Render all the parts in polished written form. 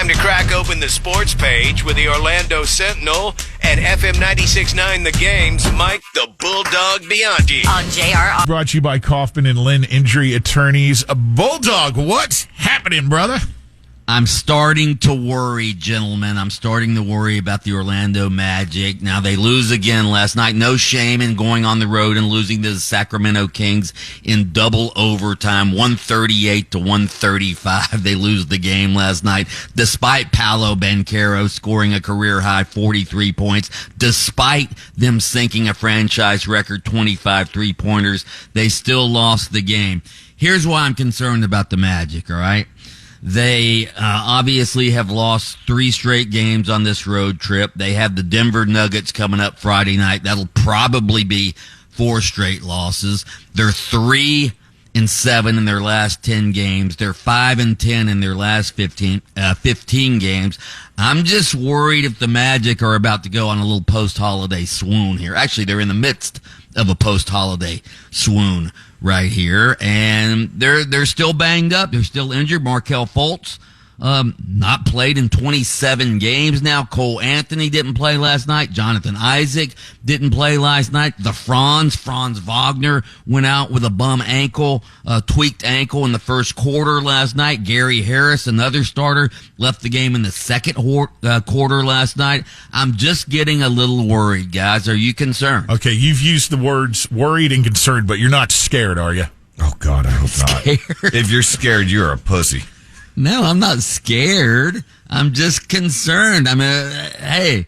Time to crack open the sports page with the Orlando Sentinel and FM 96.9 The Game's Mike the Bulldog Bianchi. On JR. Brought to you by Kaufman and Lynn Injury Attorneys. Bulldog, what's happening, brother? I'm starting to worry, gentlemen. I'm starting to worry about the Orlando Magic. Now, they lose again last night. No shame in going on the road and losing to the Sacramento Kings in double overtime, 138-135. They lose the game last night, despite Paolo Banchero scoring a career-high 43 points, despite them sinking a franchise record 25 three-pointers. They still lost the game. Here's why I'm concerned about the Magic, all right? They obviously have lost 3 straight games on this road trip. They have the Denver Nuggets coming up Friday night. That'll probably be 4 straight losses. They're 3-7 in their last 10 games. They're 5-10 in their last 15 games. I'm just worried if the Magic are about to go on a little post-holiday swoon here. Actually, they're in the midst of a post-holiday swoon right here, and they're still banged up. They're still injured. Markelle Fultz not played in 27 games now. Cole Anthony didn't play last night. Jonathan Isaac didn't play last night. Franz Wagner went out with a bum ankle, tweaked ankle in the first quarter last night. Gary Harris, another starter, left the game in the second quarter last night. I'm just getting a little worried, guys. Are you concerned? Okay, you've used the words worried and concerned, but you're not scared, are you? Oh, God, I hope not. If you're scared, you're a pussy. No, I'm not scared. I'm just concerned. I mean, hey,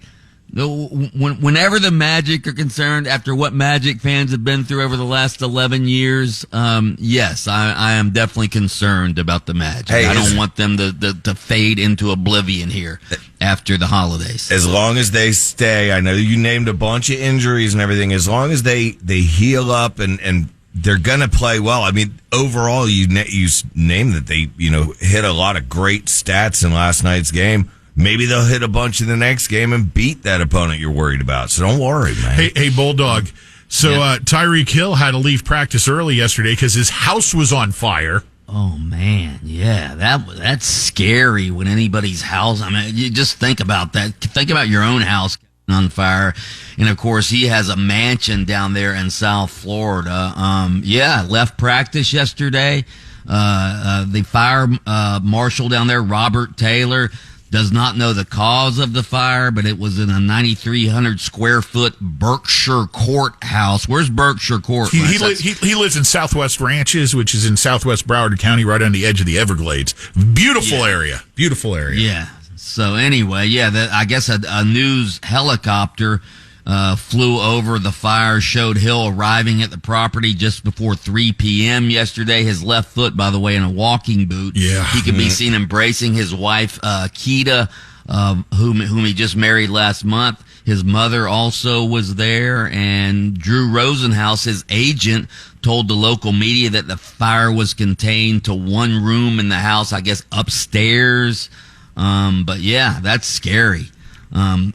whenever the Magic are concerned, after what Magic fans have been through over the last 11 years, yes, I am definitely concerned about the Magic. Hey, I don't want them to fade into oblivion here after the holidays. As long as they stay, I know you named a bunch of injuries and everything, as long as they heal up and they're going to play well. I mean, overall, you named that they, hit a lot of great stats in last night's game. Maybe they'll hit a bunch in the next game and beat that opponent you're worried about. So don't worry, man. Hey, Bulldog. So Tyreek Hill had to leave practice early yesterday because his house was on fire. Oh, man, yeah, that's scary when anybody's house, I mean, you just think about that. Think about your own house on fire. And of course he has a mansion down there in South Florida. Left practice yesterday. The fire marshal down there, Robert Taylor, does not know the cause of the fire, but it was in a 9,300 square foot Berkshire Court house. Where's Berkshire Court? He lives in Southwest Ranches, which is in Southwest Broward County, right on the edge of the Everglades. Beautiful area. Yeah. So anyway, I guess a news helicopter flew over the fire, showed Hill arriving at the property just before 3 p.m. yesterday. His left foot, by the way, in a walking boot. Yeah. He could be seen embracing his wife, Keita, whom he just married last month. His mother also was there, and Drew Rosenhaus, his agent, told the local media that the fire was contained to one room in the house, I guess upstairs. But yeah, that's scary. And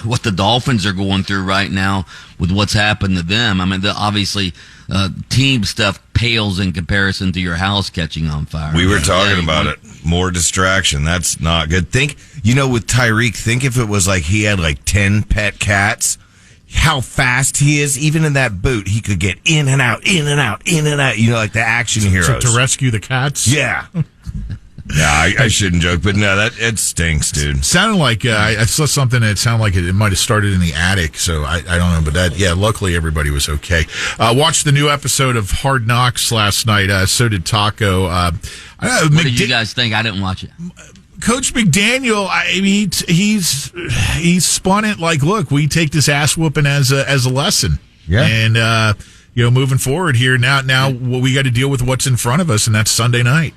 what the Dolphins are going through right now with what's happened to them. I mean, obviously, team stuff pales in comparison to your house catching on fire. We were talking about it. More distraction. That's not good. Think, with Tyreek, think if it was like he had like 10 pet cats, how fast he is. Even in that boot, he could get in and out, in and out, in and out, like the action heroes. To rescue the cats? Yeah. Yeah, I shouldn't joke, but no, it stinks, dude. Sounded like I saw something that sounded like it might have started in the attic, so I don't know, but luckily everybody was okay. Watched the new episode of Hard Knocks last night. So did Taco. What did you guys think? I didn't watch it. Coach McDaniel, he's spun it like, look, we take this ass whooping as a lesson, and moving forward here now we got to deal with what's in front of us, and that's Sunday night.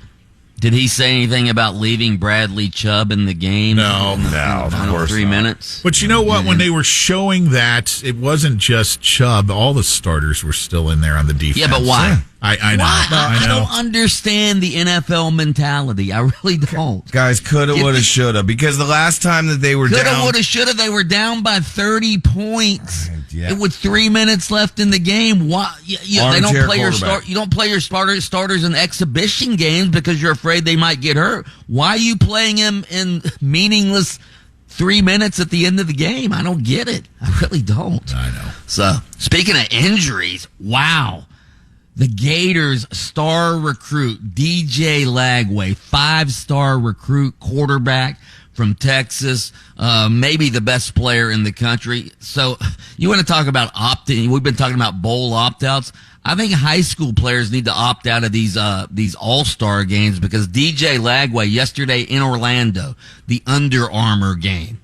Did he say anything about leaving Bradley Chubb in the game? No, in the final 3 minutes. But you know what? When they were showing that, it wasn't just Chubb. All the starters were still in there on the defense. Yeah, but why? I know. Why? I know. don't understand the NFL mentality. I really don't. Guys, coulda, woulda, shoulda. Because the last time that they were Coulda, down, woulda, shoulda. They were down by 30 points. Yeah. With 3 minutes left in the game. Why? They don't play you don't play your starters in exhibition games because you're afraid they might get hurt. Why are you playing them in meaningless 3 minutes at the end of the game? I don't get it. I really don't. I know. So, speaking of injuries, wow. The Gators star recruit, DJ Lagway, 5-star recruit quarterback from Texas, maybe the best player in the country. So you want to talk about opt-in? We've been talking about bowl opt-outs. I think high school players need to opt out of these all-star games because DJ Lagway yesterday in Orlando, the Under Armour game,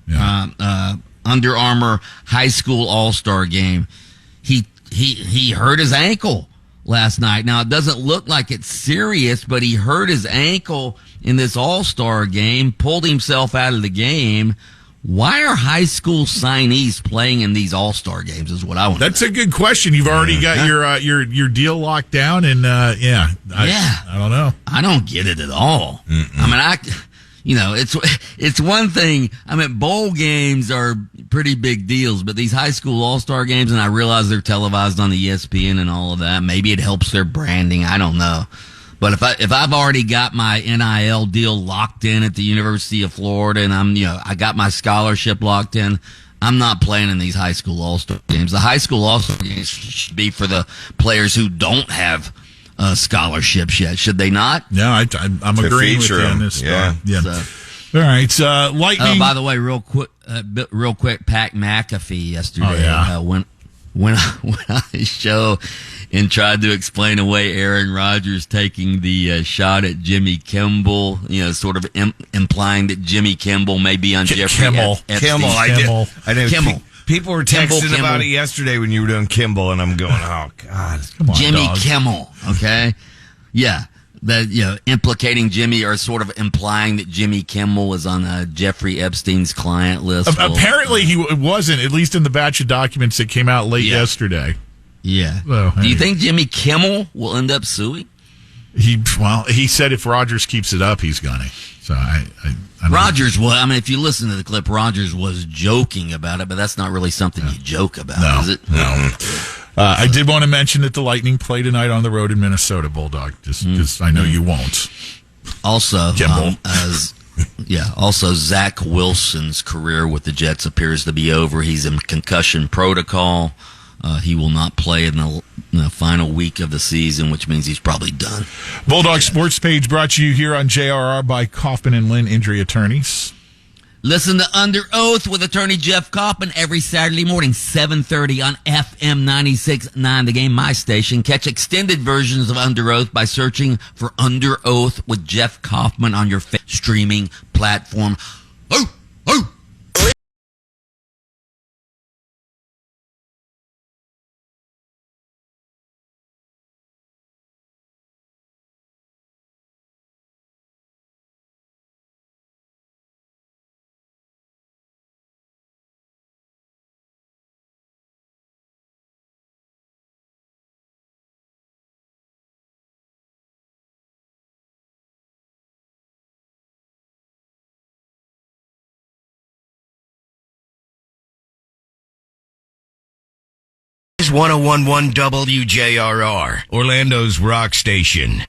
Under Armour high school all-star game, he hurt his ankle last night. Now, it doesn't look like it's serious, but he hurt his ankle in this all-star game, pulled himself out of the game. Why are high school signees playing in these all-star games is what I want to know. That's a good question. You've already got your deal locked down, and I don't know. I don't get it at all. I mean, it's one thing. I mean, bowl games are pretty big deals, but these high school all-star games, and I realize they're televised on the ESPN and all of that. Maybe it helps their branding. I don't know. But if I've already got my NIL deal locked in at the University of Florida and I got my scholarship locked in, I'm not playing in these high school all-star games. The high school all-star games should be for the players who don't have scholarships yet, should they not? No, I'm agreeing with you on this. Yeah. All right. Lightning. By the way, real quick, Pat McAfee yesterday when I show and tried to explain away Aaron Rodgers taking the shot at Jimmy Kimmel, sort of implying that Jimmy Kimmel may be on Jeffrey Epstein's. Kimmel. I know. Kimmel. People were texting about it yesterday when you were doing Kimball, and I'm going, oh, God. Come on, Jimmy dog. Kimmel, okay? Yeah. That, implicating Jimmy or sort of implying that Jimmy Kimmel was on Jeffrey Epstein's client list. Apparently he wasn't, at least in the batch of documents that came out late yesterday. Yeah. Well, do you think Jimmy Kimmel will end up suing? He said if Rodgers keeps it up, he's gonna. So I Rodgers was. I mean, if you listen to the clip, Rodgers was joking about it, but that's not really something you joke about, is it? No. I did want to mention that the Lightning play tonight on the road in Minnesota, Bulldog. Just I know you won't. Also, also Zach Wilson's career with the Jets appears to be over. He's in concussion protocol. He will not play in the final week of the season, which means he's probably done. Bulldog Sports Page brought to you here on JRR by Kaufman and Lynn Injury Attorneys. Listen to Under Oath with attorney Jeff Kaufman every Saturday morning, 7:30 on FM 96.9 The Game, my station. Catch extended versions of Under Oath by searching for Under Oath with Jeff Kaufman on your streaming platform. Oh! Is 101.1 WJRR, Orlando's rock station.